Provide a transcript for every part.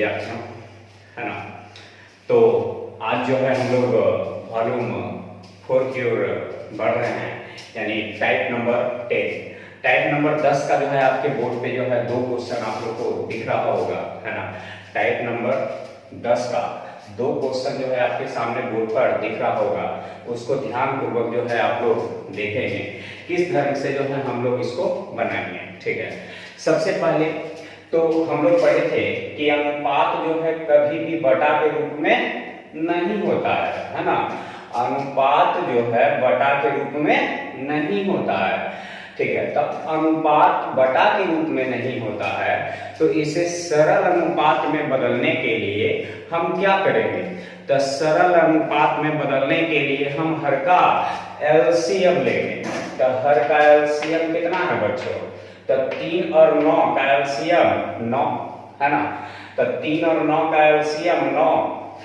विद्यार्थियों, है ना। तो आज जो है हम लोग वॉल्यूम 4 की ओर बढ़ रहे हैं, यानी टाइप नंबर 10। टाइप नंबर 10 का जो है आपके बोर्ड पे जो है 2 क्वेश्चन आप लोग को दिख रहा होगा, है ना। टाइप नंबर 10 का 2 क्वेश्चन जो है आपके सामने बोर्ड पर दिख रहा होगा, उसको ध्यान पूर्वक जो है आप लोग देखेंगे किस ढंग से जो है हम लोग इसको बनाएंगे, ठीक है। सबसे पहले तो हम लोग पढ़े थे कि अनुपात जो है कभी भी बटा के रूप में नहीं होता है ना। अनुपात जो है बटा के रूप में नहीं होता है, ठीक है। तो अनुपात बटा के रूप में नहीं होता है, तो इसे सरल अनुपात में बदलने के लिए हम क्या करेंगे? तो सरल अनुपात में बदलने के लिए हम हर का एलसीएम लेंगे। तो हर का एलसीएम कितना है बच्चों? तो 3 और 9 का एलसीएम 9, है ना। तो 3 और 9 का एलसीएम 9,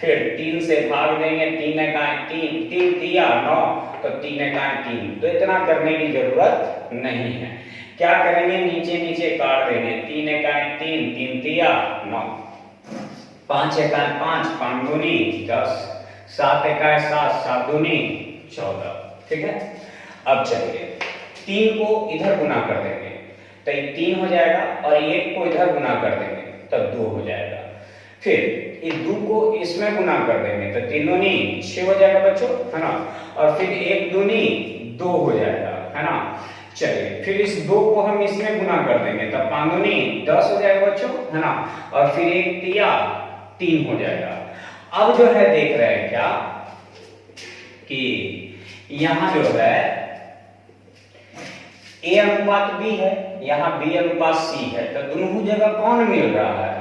फिर 3 से भाग देंगे, 3 एकाएं 3, 3 दिया 9, तो 3 एकाएं 3। तो इतना करने की जरूरत नहीं है। क्या करेंगे? नीचे नीचे काट देंगे, 3 एकाएं 3, 3 दिया 9, 5 एकाएं 5, 5 दूनी 10, 7 एकाएं 7, 7 दूनी 14, ठीक है। अब चलिए 3 को इधर गुना कर देंगे तो 3 हो जाएगा, और 1 को इधर गुना कर देंगे तब 2 हो जाएगा। फिर इस 2 को इसमें गुना कर देंगे तो 3 दूनी 6 हो जाएगा बच्चों, है ना। और फिर 1 दूनी 2 हो जाएगा, है ना। चलिए फिर इस 2 को हम इसमें गुना कर देंगे तब 5 दूनी 10 हो जाएगा बच्चों, है ना। और फिर 1 दिया 3 हो जाएगा। अब जो है देख रहे हैं क्या कि यहां जो है A अनुपात B है, यहाँ B अनुपात C है, तो दोनों जगह कौन मिल रहा है?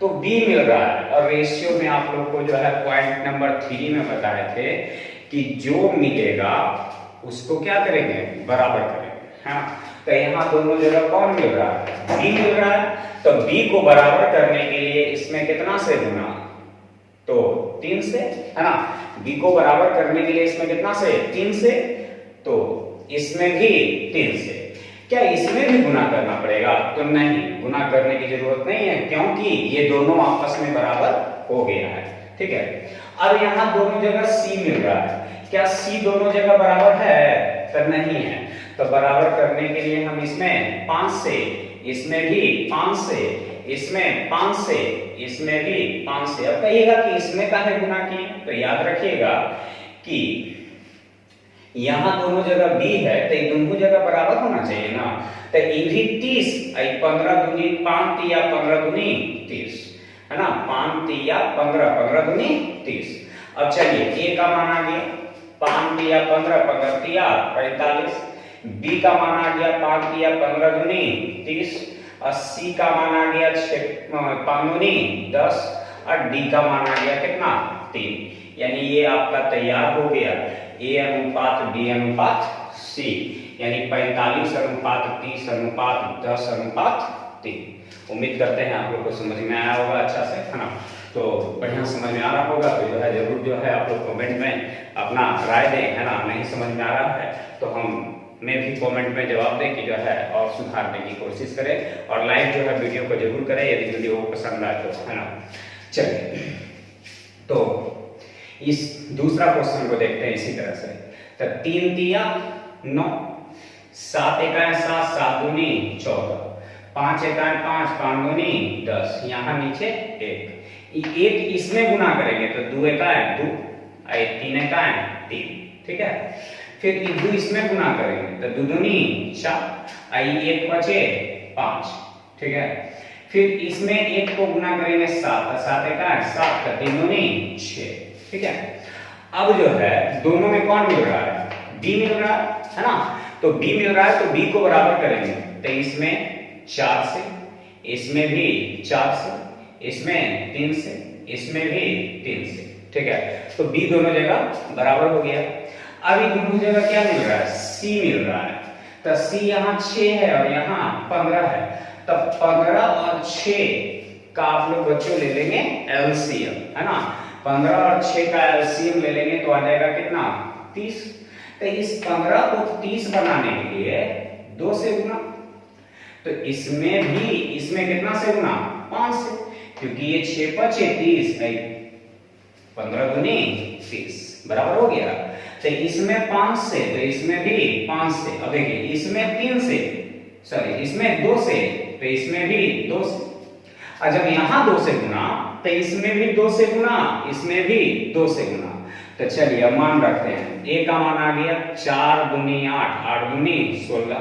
तो B मिल रहा है। और रेशियो में आप लोग को जो है पॉइंट नंबर 3 में बताए थे कि जो मिलेगा उसको क्या करेंगे? बराबर करेंगे, हाँ। तो यहाँ दोनों जगह कौन मिल रहा है? B मिल रहा है। तो B को बराबर करने के लिए इसमें कितना से गुना? तो 3 से, है ना। B को बराबर करने के लिए इसमें कितना से? 3 से। तो इसमें भी 3 से। क्या इसमें भी गुना करना पड़ेगा? तो नहीं, गुना करने की जरूरत नहीं है, क्योंकि ये दोनों आपस में बराबर हो गया है, ठीक है। अब यहाँ दोनों जगह C मिल रहा है। क्या C दोनों जगह बराबर है? तो नहीं है। तो बराबर करने के लिए हम इसमें 5 से, इसमें भी 5 से, इसमें 5 से, इसमें भी 5 से। अब कहिएगा कि इसमें काहे गुना किए? तो याद रखिएगा कि यहाँ दोनों जगह B है, तो ये दोनों जगह बराबर होना चाहिए ना। तो ये भी 30, 15 दूनी 5 तिया 15 दूनी 30, है ना। 5 तिया 15, 15 दूनी 30। अब चलिए A का मान आ गया 5 तिया 15, 15 तिया 45। B का मान आ गया 5 तिया 15 दूनी 30, और C का मान आ गया 5 दूनी 10, और D का मान आ गया कितना? 3। यानी ये आपका तैयार हो गया A अनुपात B अनुपात C, यानी 45 अनुपात 30 अनुपात 10 अनुपात 3। उम्मीद करते हैं आप लोग को समझ में आया होगा अच्छा से, है ना। तो बढ़िया समझ में आ रहा होगा तो जो है जरूर जो है आप लोग कमेंट में अपना राय दें, है ना। नहीं समझ में आ रहा है तो मैं भी कमेंट में जवाब दें कि जो है और सुधारने की कोशिश करें, और लाइक जो है वीडियो को जरूर करें यदि वीडियो पसंद आए तो, है ना। चलिए तो इस दूसरा क्वेश्चन को देखते हैं इसी तरह से। तो 3 तिया 9, 7 एकाएं 7, 7 दूनी 14, 5 एकाएं 5, 5 दूनी 10। यहाँ नीचे 1 इसमें गुना करेंगे तो 2 एकाएं 2, 3 एकाएं 3, ठीक है। फिर 2 इसमें गुना करेंगे तो 2 दूनी 4, 1 बचे 5, ठीक है। फिर इसमें 1 को गुना करेंगे 7, 7 एकाएं 7, 3 दूनी 6, ठीक है। अब जो है दोनों में कौन मिल रहा है? B मिल रहा है ना। तो B मिल रहा है तो B को बराबर करेंगे तो इसमें 4 से, इसमें भी 4 से, इसमें 3 से, इसमें भी 3 से, ठीक है। तो B दोनों जगह बराबर हो गया। अभी दोनों जगह क्या मिल रहा है? C मिल रहा है। तो C यहाँ 6 है और यहाँ 15 है, तो 15 और 6 का आप लोग बच्चों ले लेंगे एलसीएम, है ना। 15 और 6 का एलसीएम ले लेंगे तो आ जाएगा कितना? 30। तो इस 15 को 30 बनाने के लिए 2 से गुना, तो इसमें कितना से गुना? 5 से। क्योंकि ये 6 5 30, 15 दूनी 30, बराबर हो गया। तो इसमें 5 से, तो इसमें भी 5 से। अब देखिए इसमें 3 से, सॉरी इसमें 2 से, तो इसमें भी 2 से। और जब यहां 2 से गुना, तो इसमें भी 2 से गुना, इसमें भी 2 से गुना। तो चलिए अब मान रखते हैं। ए का मान आ गया 4 दूनी 8, 8 दूनी 16।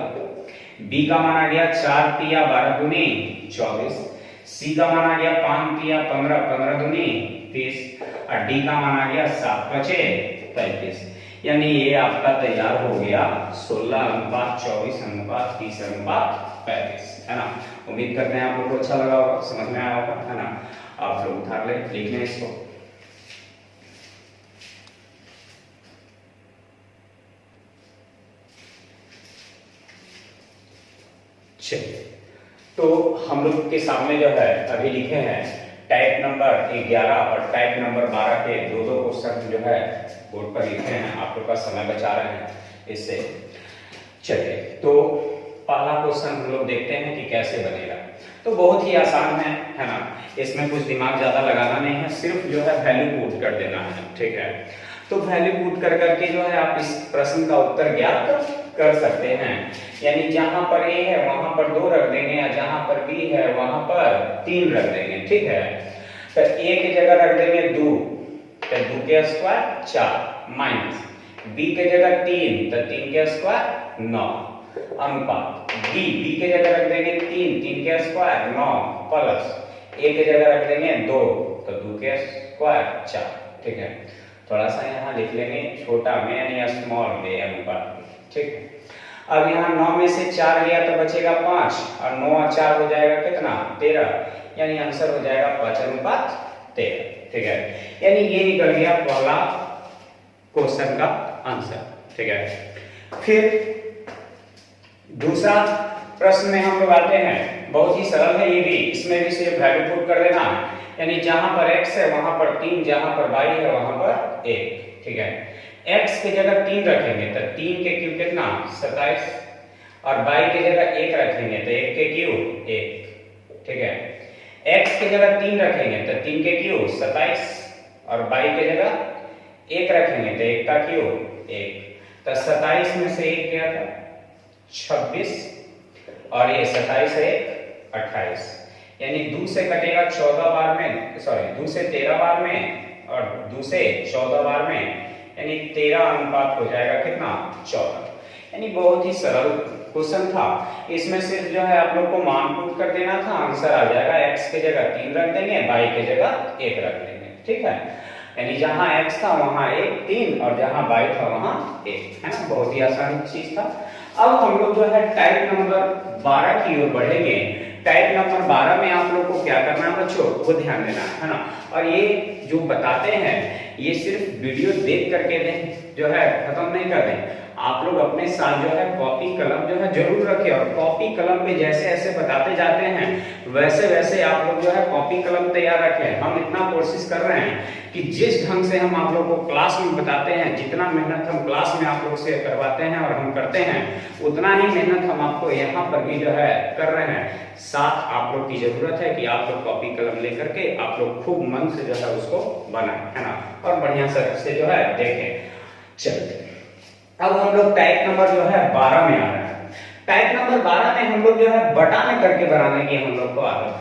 बी का मान आ गया 4 तिया 12 दूनी 24। सी का मान आ गया 5 तिया 15, 15 दूनी 30। और डी का मान आ गया 7 5 35। यानी ये आपका तैयार हो गया 16:24:30:35, है ना। उम्मीद करते हैं आप लोग को अच्छा लगा होगा, समझ में आया होगा, है ना। आप लोग उतार ले, लिख लें इसको। चलिए, तो हम लोग के सामने जो है अभी लिखे हैं टाइप नंबर 11 और टाइप नंबर 12 के दो क्वेश्चन जो है बोर्ड पर लिखे हैं। आप लोग का समय बचा रहे हैं इससे। चलिए, तो पहला क्वेश्चन हम लोग देखते हैं कि कैसे बनेगा। तो बहुत ही आसान है ना। इसमें कुछ दिमाग ज्यादा लगाना नहीं है, सिर्फ जो है वैल्यू पुट कर देना है, ठीक है। तो वैल्यू पुट कर करके जो है आप इस प्रश्न का उत्तर ज्ञात कर सकते हैं। यानी जहां पर ए है वहां पर 2 रख देंगे, या जहां पर बी है वहां पर 3 रख देंगे, ठीक है। तो ए की जगह रख देंगे 2, तो 2 के स्क्वायर 4, माइनस बी के जगह 3, तो 3 के स्क्वायर 9, अनुपात बी के जगह रख देंगे 3, 3 के स्क्वायर 9, प्लस ए के जगह रख देंगे 2, तो 2 के स्क्वायर 4, ठीक है। थोड़ा सा यहाँ लिख लेंगे छोटा में, यानी स्मॉल में अनुपात, ठीक है। अब यहाँ 9 में से 4 गया तो बचेगा 5, और 9 और 4 हो जाएगा कितना 13, यानी आंसर हो जाएगा 5:13, ठीक है। यानी ये निकल गया पहला क्वेश्चन का आंसर, ठीक है। फिर दूसरा प्रश्न में हम लोग आते हैं, बहुत ही सरल है ये भी। इसमें भी सिर्फ वैल्यू पुट कर देना है, यानी जहां पर x है वहां पर 3, जहां पर y है वहां पर 1, ठीक है। x की जगह 3 रखेंगे तो 3 के क्यूब कितना 27, और y की जगह 1 रखेंगे तो 1 के क्यूब 1, ठीक है। x की जगह 3 रखेंगे तो 3 के क्यूब 27, और y की जगह 1 रखेंगे तो 1 का क्यूब 1। तो 27 में से 1 गया था 26, और ये 27 है 28, यानी 2 से कटेगा 14 बार में, सॉरी 2 से 13 बार में, और 2 से 14 बार में, यानी 13 अनुपात हो जाएगा कितना 14। यानी बहुत ही सरल क्वेश्चन था। इसमें सिर्फ जो है आप लोग को मान पुट कर देना था, आंसर आ जाएगा। x की जगह 3 रख देंगे, y की जगह 1 रख देंगे, ठीक है। यानी जहां x था वहां 1 3, और जहां y था वहां 1, है ना। बहुत ही आसान चीज था। अब हम लोग जो है टाइप नंबर 12 की ओर बढ़ेंगे। टाइप नंबर 12 में आप लोग को क्या करना है बच्चों, वो ध्यान देना है ना। और ये जो बताते हैं ये सिर्फ वीडियो देख करके दें, जो है खत्म नहीं कर दें। आप लोग अपने साथ जो है कॉपी कलम जो है जरूर रखें, और कॉपी कलम पे जैसे जैसे बताते जाते हैं वैसे वैसे आप लोग जो है कॉपी कलम तैयार रखें। हम इतना कोशिश कर रहे हैं कि जिस ढंग से हम आप लोग को क्लास में बताते हैं, जितना मेहनत हम क्लास में आप लोग से करवाते हैं और हम करते हैं, उतना ही मेहनत हम आपको यहाँ पर भी जो है कर रहे हैं। साथ आप लोग की जरूरत है कि आप लोग कॉपी कलम लेकर के आप लोग खूब मन से जो है उसको बनाएं, है ना, और बढ़िया से जो है देखें। चलिए, अब हम लोग टाइप नंबर जो है 12 में आ रहे हैं। टाइप नंबर 12 में हम लोग जो है बटा में करके बनाने की हम लोग को आदत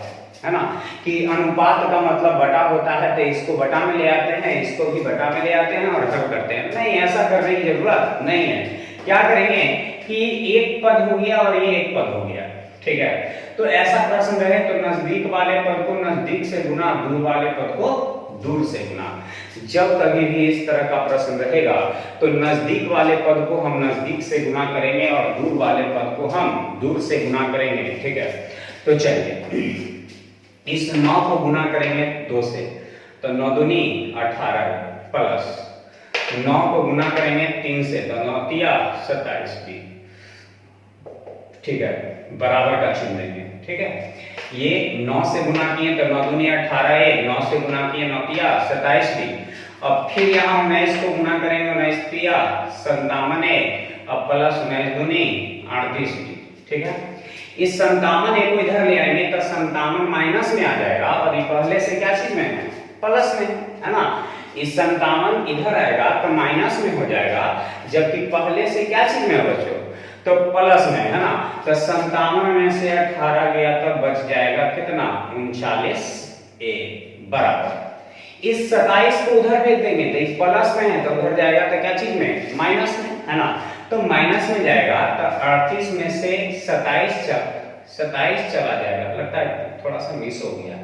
है ना, कि अनुपात का मतलब बटा होता है, तो इसको बटा में ले आते हैं, इसको भी बटा में ले आते हैं और हल करते हैं। नहीं, ऐसा करने की जरूरत नहीं है। क्या करेंगे कि एक पद हो गया और ये एक पद हो गया, ठीक है। तो ऐसा प्रश्न रहे तो नजदीक वाले पद को नजदीक से गुना, दूर वाले पद को दूर से गुना। जब कभी भी इस तरह का प्रश्न रहेगा तो नजदीक वाले पद को हम नजदीक से गुना करेंगे और दूर वाले पद को हम दूर से गुना करेंगे, ठीक है। तो चलिए, इस 9 को गुना करेंगे 2 से, तो 9 दूनी 18, प्लस 9 को गुना करेंगे 3 से, तो 9 तिया 27 भी, ठीक है, बराबर का चिन्ह देंगे, ठीक है। ये 9 से गुना किए तो 9 दूनी 18, 9 से गुना किए 9 तिया 27 भी। अब फिर यहाँ 19 को गुना करेंगे, 19 तिया 57, अब प्लस 19 दूनी 38 भी, ठीक है। इस 57 को इधर ले आएंगे तो 57 माइनस में आ जाएगा और ये पहले से क्या चीज में है, प्लस में, है ना। इस 57 इधर आएगा तो माइनस में हो जाएगा, जबकि पहले से क्या चीज में है बच्चों, तो प्लस में, है ना। तो 57 में से 18 गया तो बच जाएगा कितना, 39A बराबर। इस 27 को उधर भेज देंगे तो इस प्लस में है तो उधर जाएगा तो क्या चीज में, माइनस में, है ना। तो माइनस में जाएगा तो 38 में से 27 चला जाएगा, लगता है थोड़ा सा मिस हो गया,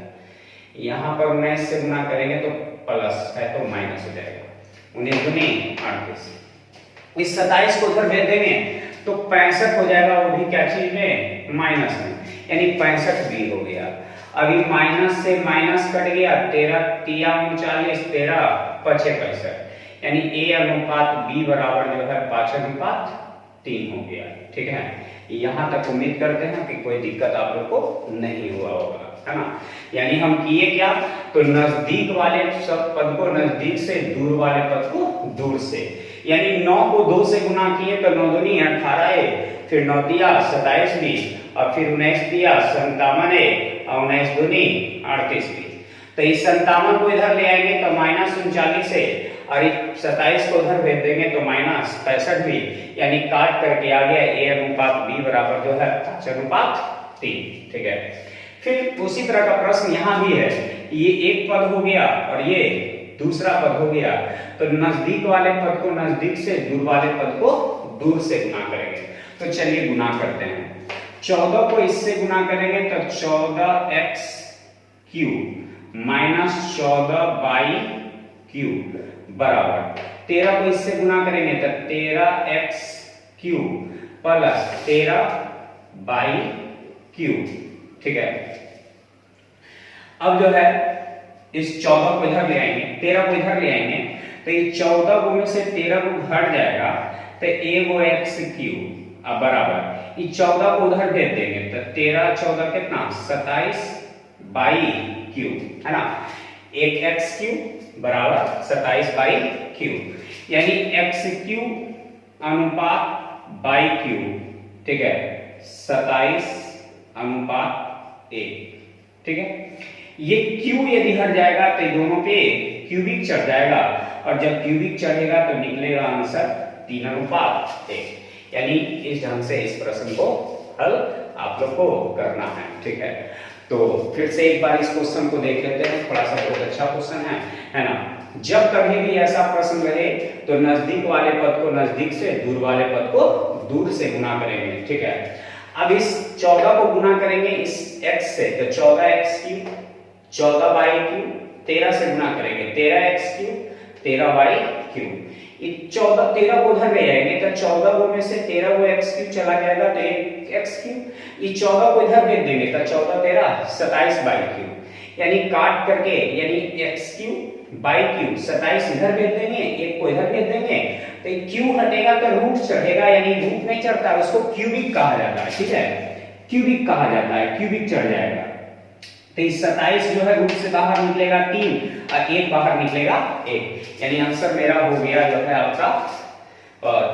यहाँ पर 19 से गुना करेंगे तो प्लस है तो माइनस हो जाएगा, 19 दूनी 38। इस 27 को उधर भेज देंगे तो 65 हो जाएगा, वो भी क्या चीज में, माइनस में, यानी 65B हो गया। अभी माइनस से माइनस कट गया, 13 तिया 39, 13 पचे 65, यानी A अनुपात B बराबर जो है 5:3 हो गया, ठीक है। यहाँ तक उम्मीद करते हैं कि कोई दिक्कत आप लोग को नहीं हुआ होगा, है ना। यानी हम किए क्या, तो नजदीक वाले सब पद को नजदीक से, दूर वाले पद को दूर से, यानी 9 को 2 से गुना किए तो 9 दूनी 18A, फिर 9 तिया 27B, और फिर 19 तिया 57A, और 19 दूनी 38B। तो इस 57 को इधर ले आएंगे तो -39A, और 27 को उधर भेज देंगे तो -65B, यानी काट करके आ गया A अनुपात B बराबर जो है 5:3, ठीक है। फिर उसी तरह का प्रश्न यहाँ भी है, ये एक पद हो गया और ये दूसरा पद हो गया, तो नजदीक वाले पद को नजदीक से, दूर वाले पद को दूर से गुना करेंगे। तो चलिए गुना करते हैं। 14 को इससे गुना करेंगे तो 14x³ माइनस 14y³ बराबर, 13 को इससे गुना करेंगे तो 13x³ प्लस 13y³, ठीक है। अब जो है इस 14 को इधर ले आएंगे, 13 को इधर ले आएंगे तो ये 14 को में से 13 को घट जाएगा तो x³ अब बराबर, ये 14 को उधर भेज देंगे तो 13 14 कितना 27y³, है ना। एक x³ बराबर 27y³, यानी x³ अनुपात y³, ठीक है, 27:1, ठीक है। ये q यदि हट जाएगा तो दोनों पे क्यूबिक चढ़ जाएगा, और जब क्यूबिक चढ़ेगा तो निकलेगा आंसर 3:1, यानी इस ढंग से इस प्रश्न को हल आप लोग को करना है, ठीक है। तो फिर से एक बार इस क्वेश्चन को देख लेते हैं, थोड़ा सा बहुत अच्छा क्वेश्चन है ना। जब कभी भी ऐसा प्रश्न रहे तो नजदीक वाले पद को नजदीक से, दूर वाले पद को दूर से गुना करेंगे, ठीक है। अब इस 14 को गुना करेंगे इस x से तो 14x³, 14y³, 13 से गुना करेंगे 13x³, 13y³। ये 14 13 को उधर ले आएंगे तो 14 को में से 13 को x³ चला जाएगा तो एक x³, ये 14 को इधर भेज देंगे तो 14 13 27y³, यानी काट करके, यानी x³ y³ 27 इधर भेज देंगे, एक को इधर भेज देंगे तो q हटेगा तो रूट चढ़ेगा, यानी रूट नहीं चढ़ता है उसको क्यूबिक कहा जाता है, ठीक है, क्यूबिक कहा जाता है, क्यूबिक चढ़ जाएगा। तो इस 27 जो है रूट से बाहर निकलेगा 3 और 1 बाहर निकलेगा 1, यानी आंसर मेरा हो गया जो है आपका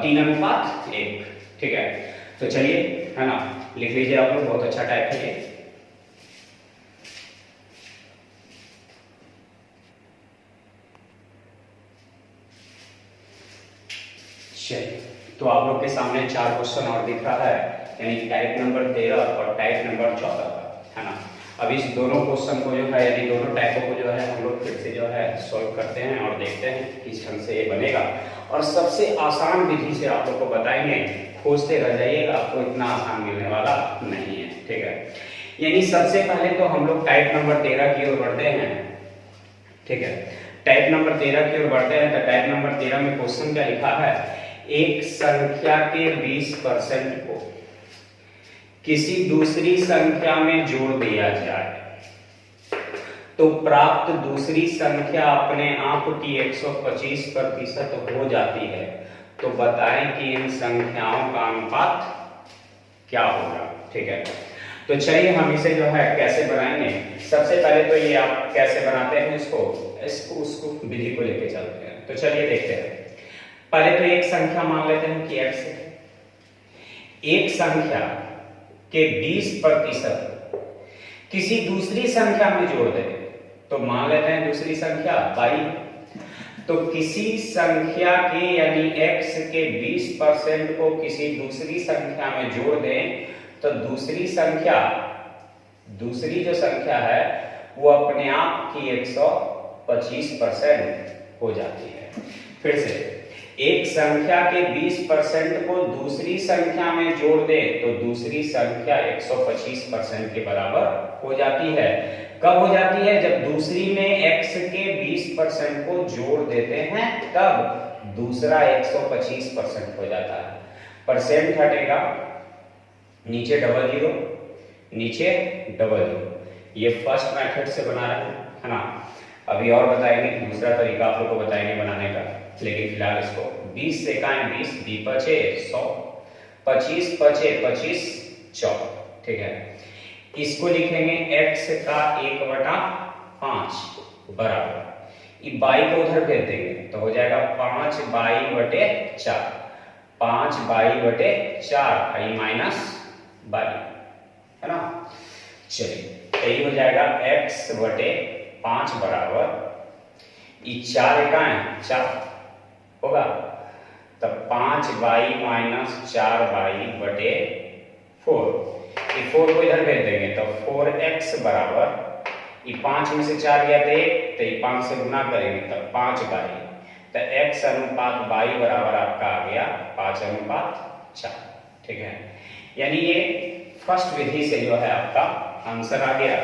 3:1, ठीक है। तो चलिए, है ना, लिख लीजिए आप लोग, बहुत अच्छा टाइप है ये। तो आप लोग के सामने 4 क्वेश्चन और दिख रहा है, यानी टाइप नंबर 13 और टाइप नंबर 14 का, है ना। अब इस दोनों क्वेश्चन को जो है, यानी दोनों टाइपों को जो है हम लोग फिर से जो है सॉल्व करते हैं और देखते हैं किस ढंग से ये बनेगा, और सबसे आसान विधि से आप लोग को बताएंगे, खोजते रह जाइएगा, आपको इतना आसान मिलने वाला नहीं है, ठीक है। यानी सबसे पहले तो हम लोग टाइप नंबर 13 की ओर बढ़ते हैं, ठीक है। टाइप नंबर 13 की ओर बढ़ते हैं तो टाइप नंबर 13 में क्वेश्चन क्या लिखा है, एक संख्या के 20% को किसी दूसरी संख्या में जोड़ दिया जाए तो प्राप्त दूसरी संख्या अपने आप की 125% हो जाती है, तो बताएं कि इन संख्याओं का अनुपात क्या होगा, ठीक है। तो चलिए हम इसे जो है कैसे बनाएंगे, सबसे पहले तो ये आप कैसे बनाते हैं इसको उसको विधि को लेके चलते हैं। तो चलिए देखते हैं। पहले तो एक संख्या मान लेते हैं कि x है। एक संख्या के 20% किसी दूसरी संख्या में जोड़ दे, तो मान लेते हैं दूसरी संख्या 22, तो किसी संख्या के यानी x के 20% को किसी दूसरी संख्या में जोड़ दें, तो दूसरी जो संख्या है वो अपने आप की 125% हो जाती है। फिर से, एक संख्या के 20% को दूसरी संख्या में जोड़ दे तो दूसरी संख्या 125% के बराबर हो जाती है। कब हो जाती है? जब दूसरी में x के 20% को जोड़ देते हैं तब दूसरा 125% हो जाता है। परसेंट हटेगा, नीचे डबल जीरो, नीचे डबल जीरो। ये फर्स्ट मेथड से बना रहे हैं, है ना। अभी और बताएंगे, दूसरा तरीका आप लोग को बताएंगे बनाने का, लेकिन फिलहाल इसको 20 से का 20, 20 पचे 100, 25 पचे 25 100, ठीक है। इसको लिखेंगे x का 1/5 बराबर, ये 22 को उधर भेज देंगे तो हो जाएगा 5/4, 5/4 आई माइनस 22, है ना। चलिए, यही हो जाएगा x/5 बराबर, ये 4 इकाएं 4 होगा, तब 5/4 ये 4 को इधर भेज देंगे तो 4x बराबर, ये 5 में से 4 गया तो 1, तो ये 5 से गुना करेंगे तब 5/, तो x अनुपात y बराबर आपका आ गया 5/4, ठीक है। यानी ये फर्स्ट विधि से जो है आपका आंसर आ गया,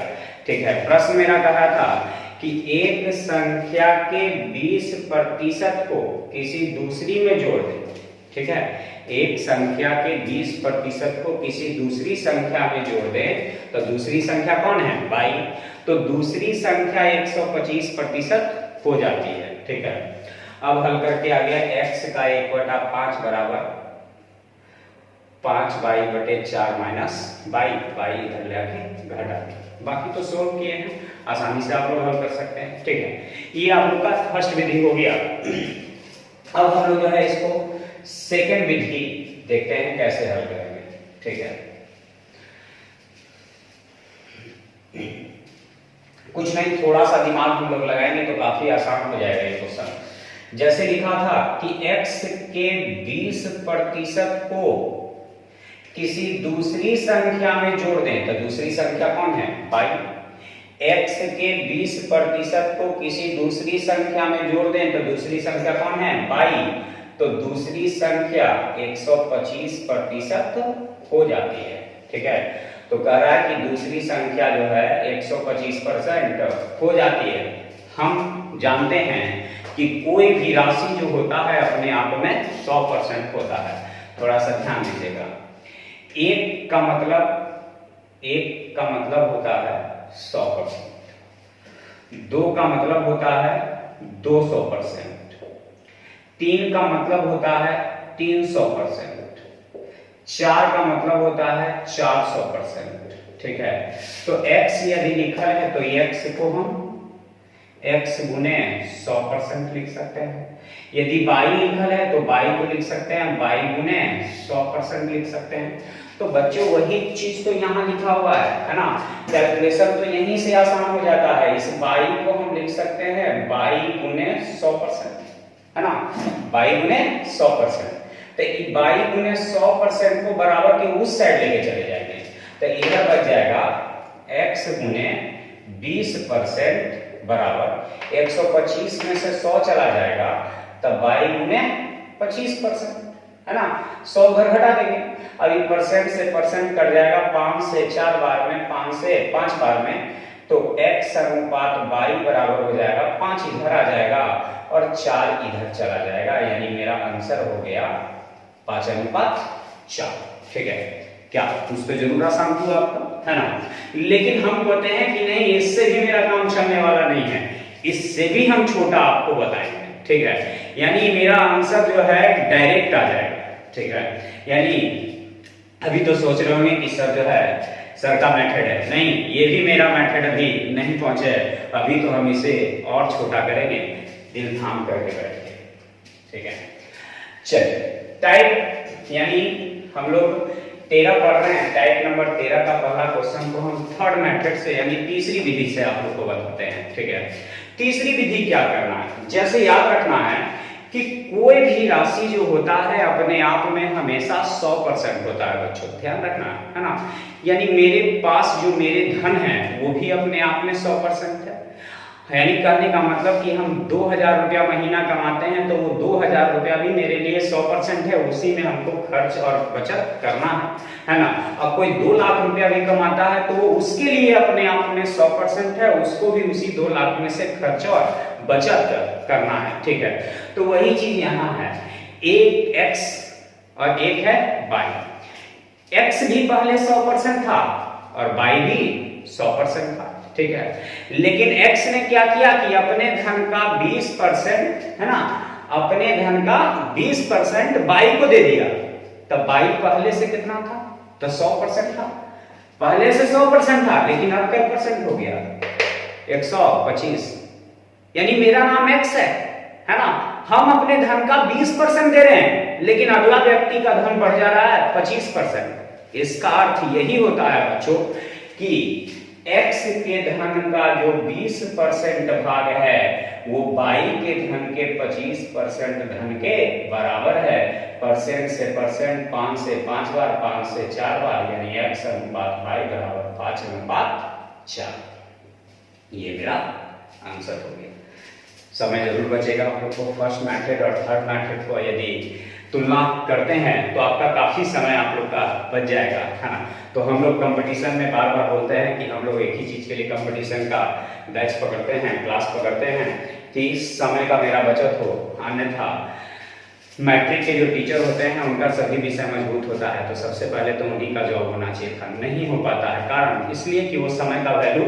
ठीक है। प्रश्न मेरा कहा था कि एक संख्या के 20% को किसी दूसरी में जोड़ दें, ठीक है। एक संख्या के 20% को किसी दूसरी संख्या में जोड़ दें तो दूसरी संख्या कौन है? 22, तो दूसरी संख्या 125% हो जाती है, ठीक है। अब हल करके आ गया x का 1/5 बराबर 5/4 माइनस 22 इधर लेके घटा, बाकी तो सोल्व किए हैं, आसानी से आप लोग हल कर सकते हैं, ठीक है। ये आप लोग का फर्स्ट विधि हो गया। अब हम लोग जो है इसको सेकेंड विधि देखते हैं कैसे हल करेंगे, ठीक है। कुछ नहीं, थोड़ा सा दिमाग हम लोग लगाएंगे तो काफी आसान हो जाएगा ये क्वेश्चन। जैसे लिखा था कि x के 20% को किसी दूसरी संख्या में जोड़ दें, तो दूसरी संख्या कौन है? 22। x के 20% को किसी दूसरी संख्या में जोड़ दें तो दूसरी संख्या कौन है? 22, तो दूसरी संख्या 125% हो जाती है, ठीक है। तो कह रहा है कि दूसरी संख्या जो है 125% हो जाती है। हम जानते हैं कि कोई भी राशि जो होता है अपने आप में 100% होता है। थोड़ा सा ध्यान दीजिएगा, एक का मतलब होता है 100%, 2 का मतलब होता है 200%, 3 का मतलब होता है 300%, 4 का मतलब होता है 400%, ठीक है। तो x यदि लिखा है तो x को हम x गुने 100% लिख सकते हैं। यदि y लिखा है तो y को लिख सकते हैं y गुने 100% लिख सकते हैं। तो बच्चों वही चीज तो यहाँ लिखा हुआ है ना। कैलकुलेशन तो यहीं से आसान हो जाता है। इस y को हम लिख सकते हैं y गुने 100%, है ना, y गुने 100%। तो y गुने 100% को बराबर के उस साइड लेके चले जाएंगे तो इधर बच जाएगा x गुने 20% बराबर 125 में से 100 चला जाएगा तब y गुने 25%, है ना। 100 घर घटा देंगे, अभी परसेंट से परसेंट कट जाएगा, 5 से 4 बार में, 5 से 5 बार में, तो x अनुपात y बराबर हो जाएगा 5 इधर आ जाएगा और 4 इधर चला जाएगा। यानी मेरा आंसर हो गया 5:4, ठीक है। क्या कुछ तो जरूर आसान हुआ आपका, है ना। लेकिन हम कहते हैं कि नहीं, इससे भी मेरा काम चलने वाला नहीं है, इससे भी हम छोटा आपको बताएंगे, ठीक है। यानी मेरा आंसर जो है डायरेक्ट आ जाएगा, ठीक है। यानी अभी तो सोच रहे होंगे कि सर जो है सर का मेथड है, नहीं, ये भी मेरा मेथड अभी नहीं पहुंचे, अभी तो हम इसे और छोटा करेंगे, दिल थाम करके बैठे, ठीक है। चलिए, टाइप यानी हम लोग 13 पढ़ रहे हैं, टाइप नंबर 13 का पहला क्वेश्चन को हम थर्ड मेथड से यानी तीसरी विधि से आप लोग को बताते हैं। ठीक है, तीसरी विधि क्या करना है, जैसे याद रखना है कि कोई भी राशि जो होता है अपने आप में हमेशा 100% होता है बच्चों, ध्यान रखना है ना। यानी मेरे पास जो मेरे धन है वो भी अपने आप में 100% है। यानी कहने का मतलब कि हम 2000 रुपया महीना कमाते हैं तो वो 2000 रुपया भी मेरे लिए 100% है, उसी में हमको खर्च और बचत करना है ना। अब कोई 2 लाख रुपया भी कमाता है तो वो उसके लिए अपने आप में 100% है, उसको भी उसी 2 लाख में से खर्च और बचत करना है। ठीक है, तो वही चीज यहाँ है, एक एक्स और एक है वाई। एक्स भी पहले 100% था और वाई भी 100% था। ठीक है, लेकिन x ने क्या किया कि अपने धन का 20% है ना, अपने धन का 20% y को दे दिया। तब y पहले से कितना था, तो 100% था, पहले से 100% था, लेकिन अब क्या परसेंट हो गया, 125। यानी मेरा नाम x है ना, हम अपने धन का 20% दे रहे हैं, लेकिन अगला व्यक्ति का धन बढ़ जा रहा है 25%। इसका अर्थ यही होता है बच्चों कि x के धन का जो 20% भाग है वो y के धन के 25% धन के बराबर है। परसेंट से परसेंट, 5 से 5 बार, 5 से 4 बार, यानी x अनुपात y बराबर 5:4। ये मेरा आंसर हो गया। समय जरूर बचेगा आप लोग को फर्स्ट मेथड और थर्ड मेथड को यदि तुलना करते हैं तो आपका काफी समय आप लोग का बच जाएगा, है ना। तो हम लोग कंपटीशन में बार बार बोलते हैं कि हम लोग एक ही चीज के लिए कंपटीशन का बैच पकड़ते हैं, क्लास पकड़ते हैं कि समय का मेरा बचत हो, अन्यथा मैट्रिक के जो टीचर होते हैं उनका सभी विषय मजबूत होता है तो सबसे पहले तो उन्हीं का जॉब होना चाहिए था, नहीं हो पाता है। कारण इसलिए कि वो समय का वैल्यू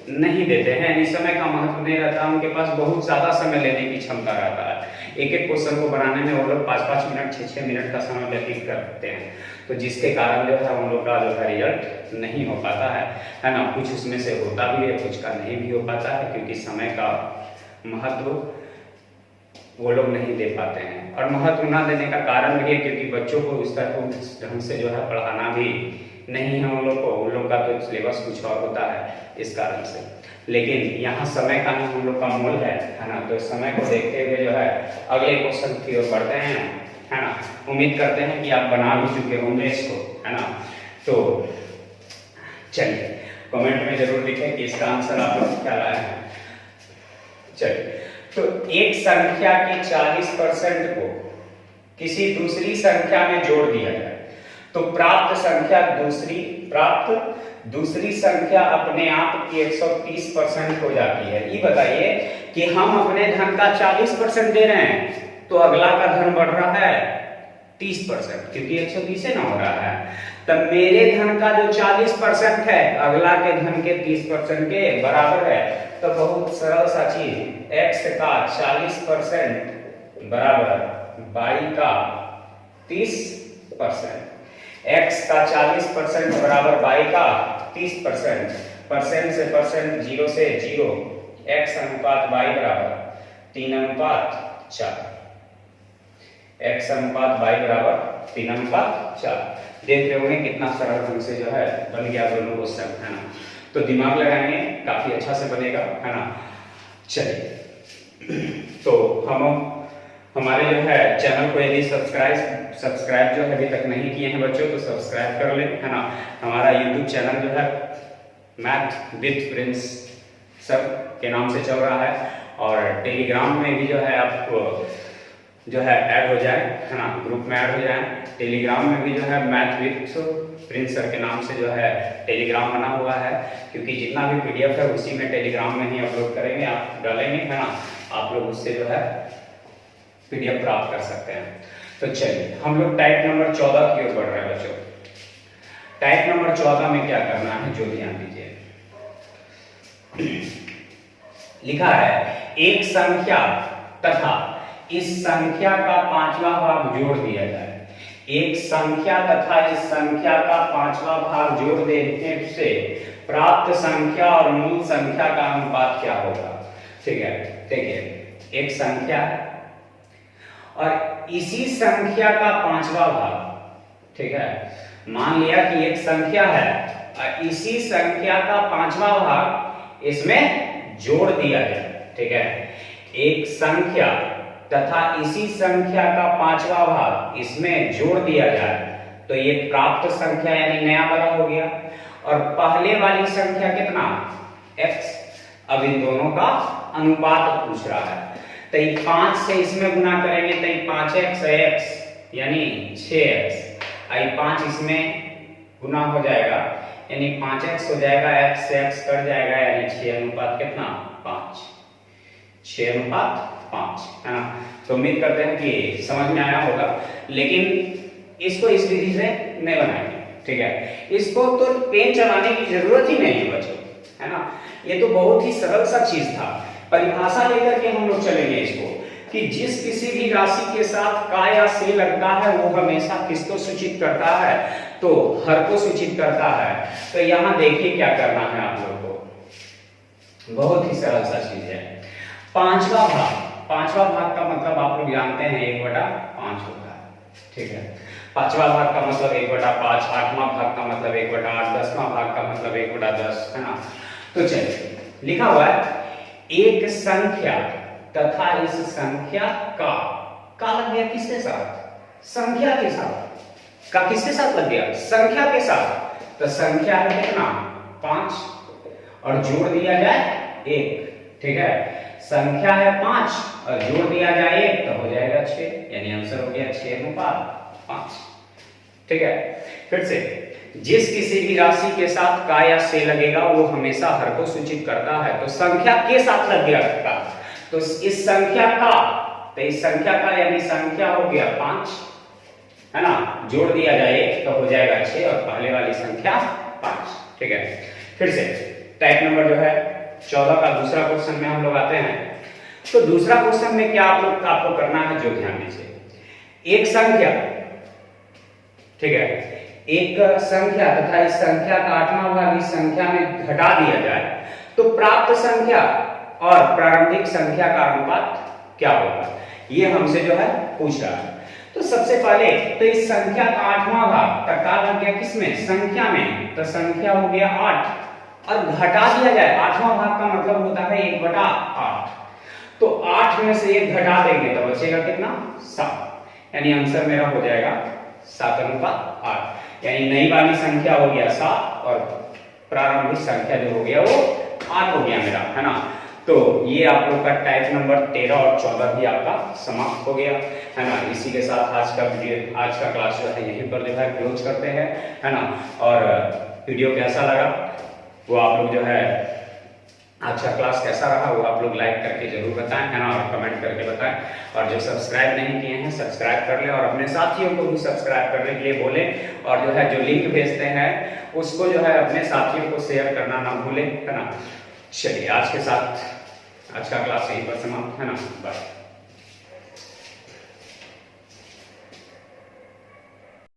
नहीं देते हैं, यानी समय का महत्व नहीं रहता, उनके पास बहुत ज्यादा समय लेने की क्षमता रहता है। एक एक क्वेश्चन को बनाने में वो लोग 5-5 मिनट 6-6 मिनट का समय व्यतीत करते हैं, तो जिसके कारण जो है उन लोग का जो है रिजल्ट नहीं हो पाता है ना। कुछ उसमें से होता भी है, कुछ का नहीं भी हो पाता है, क्योंकि समय का महत्व वो लोग नहीं दे पाते हैं। और महत्व ना देने का कारण भी है क्योंकि बच्चों को उस ढंग से जो है पढ़ाना भी नहीं है उन लोग का तो सिलेबस कुछ और होता है इस कारण से। लेकिन यहाँ समय का ही हम लोग का मोल है ना। तो समय को देखते हुए जो है अगले क्वेश्चन की ओर बढ़ते हैं, है ना। उम्मीद करते हैं कि आप बना भी चुके होंगे इसको, है ना। तो चलिए कमेंट में जरूर लिखें कि इसका आंसर आप लोग क्या लाए हैं। चलिए, तो एक संख्या के 40% को किसी दूसरी संख्या में जोड़ दिया जाए तो प्राप्त दूसरी संख्या अपने आप की 130% हो जाती है। ये बताइए कि हम अपने धन का 40% दे रहे हैं तो अगला का धन बढ़ रहा है 30%, क्योंकि 130 से ना हो रहा है। तब मेरे धन का जो 40% है अगला के धन के 30% के बराबर है। तो बहुत सरल सा चीज, x का 40% बराबर y का 30%, x का 40% बराबर y का 30%, परसेंट से परसेंट, 0 से 0, x अनुपात y बराबर 3:4, x अनुपात y बराबर 3:4। देख रहे होंगे कितना सरल ढंग से जो है बन गया दोनों क्वेश्चन, है ना। तो दिमाग लगाएंगे काफी अच्छा से बनेगा, है ना। चलिए, तो हम हमारे जो है चैनल को यदि सब्सक्राइब जो अभी तक नहीं किए हैं बच्चों तो सब्सक्राइब कर लें, है ना। हमारा यूट्यूब चैनल जो है मैथ विद प्रिंस सर के नाम से चल रहा है, और टेलीग्राम में भी जो है आपको जो है ऐड हो जाए, है ना, ग्रुप में ऐड हो जाए। टेलीग्राम में भी जो है मैथ विद प्रिंस सर के नाम से जो है टेलीग्राम बना हुआ है, क्योंकि जितना भी पीडीएफ है उसी में टेलीग्राम में ही अपलोड करेंगे, आप डालेंगे, है ना, आप लोग उससे जो है पीडीएफ प्राप्त कर सकते हैं। तो चलिए हम लोग टाइप नंबर 14 की ओर बढ़ रहे हैं बच्चों। टाइप नंबर 14 में क्या करना है जो ध्यान दीजिए, लिखा है एक संख्या तथा इस संख्या का 5वां भाग जोड़ दिया जाए। एक संख्या तथा इस संख्या का 5वां भाग जोड़ देने से प्राप्त संख्या और मूल संख्या का अनुपात क्या होगा। ठीक है, देखिए एक संख्या है और इसी संख्या का 5वां भाग, ठीक है, मान लिया कि एक संख्या है और इसी संख्या का 5वां भाग इसमें जोड़ दिया जाए, ठीक है। एक संख्या तथा इसी संख्या का 5वां भाग इसमें जोड़ दिया जाए तो ये प्राप्त संख्या यानी नया वाला हो गया। और पहले वाली संख्या कितना, x। अब इन दोनों का अनुपात पूछ रहा है, तो ये 5 से इसमें गुना करेंगे तो ये 5x है x यानी 6x, आई 5 इसमें गुना हो जाएगा यानी 5x हो जाएगा, x से x कट जाएगा यानी 6 अनुपात कितना 5, 6 अनुपात 5, है ना। तो उम्मीद करते हैं कि समझ में आया होगा, लेकिन इसको इस विधि से नहीं बनाएंगे, ठीक है। इसको तो पेन चलाने की जरूरत ही नहीं है बच्चों, है ना। ये तो बहुत ही सरल सा चीज था। परिभाषा लेकर के हम लोग चलेंगे इसको कि जिस किसी भी राशि के साथ का या से लगता है वो हमेशा किसको सूचित करता है, तो हर को सूचित करता है। तो यहाँ देखिए क्या करना है आप लोग को, बहुत ही सरल सा चीज है। 5वां भाग का मतलब आप लोग जानते हैं 1/5 होता है, ठीक है। 5वां भाग का मतलब 1/5, 8वां भाग का मतलब 1/8, 10वां भाग का मतलब 1/10, है ना। तो चलिए लिखा हुआ है एक संख्या तथा इस संख्या का लग गया किसके साथ, संख्या के साथ। का किसके साथ लग गया, संख्या के साथ। तो संख्या है कितना 5 और जोड़ दिया जाए 1, ठीक है। संख्या है 5 और जोड़ दिया जाए 1 तो हो जाएगा 6, यानी आंसर हो गया 6 अनुपात 5, ठीक है। फिर से जिस किसी भी राशि के साथ का या से लगेगा वो हमेशा हर को सूचित करता है। तो संख्या के साथ लग गया का, तो इस संख्या का, तो इस संख्या का यानी संख्या हो गया 5, है ना, जोड़ दिया जाए 1 तो हो जाएगा 6 और पहले वाली संख्या 5, ठीक है। फिर से टाइप नंबर जो है 14 का दूसरा क्वेश्चन में हम लोग आते हैं। तो दूसरा क्वेश्चन में क्या आपको करना है, जो ध्यान दीजिए। एक संख्या, ठीक है, एक संख्या तथा इस संख्या का 8वां भाग इस संख्या में घटा दिया जाए तो प्राप्त संख्या और प्रारंभिक संख्या का अनुपात क्या होगा, ये हमसे जो है पूछ रहा है। तो सबसे पहले तो इस संख्या का 8वां भाग का लग गया किसमें, संख्या में। तो संख्या हो गया 8 और घटा दिया जाए, 8वां भाग का मतलब होता है 1/8। तो 8 में से 1 घटा देंगे तो बचेगा कितना 7, यानी आंसर मेरा हो जाएगा 7 अनुपात 8, यानी नई वाली संख्या हो गया 7 और प्रारंभिक संख्या जो हो गया वो 8 हो गया मेरा, है ना। तो ये आप लोग का टाइप नंबर 13 और 14 भी आपका समाप्त हो गया, है ना। इसी के साथ आज का क्लास जो है यहीं पर जो है क्लोज करते हैं, है ना। और वीडियो कैसा लगा वो आप लोग जो है, आज का क्लास कैसा रहा वो आप लोग लाइक करके जरूर बताएं, है ना, और कमेंट करके बताएं। और जो सब्सक्राइब नहीं किए हैं सब्सक्राइब कर लें और अपने साथियों को भी सब्सक्राइब करने के लिए बोलें। और जो है जो लिंक भेजते हैं उसको जो है अपने साथियों को शेयर करना ना भूलें, है ना। चलिए आज का क्लास यहीं पर समाप्त, है ना। बाय।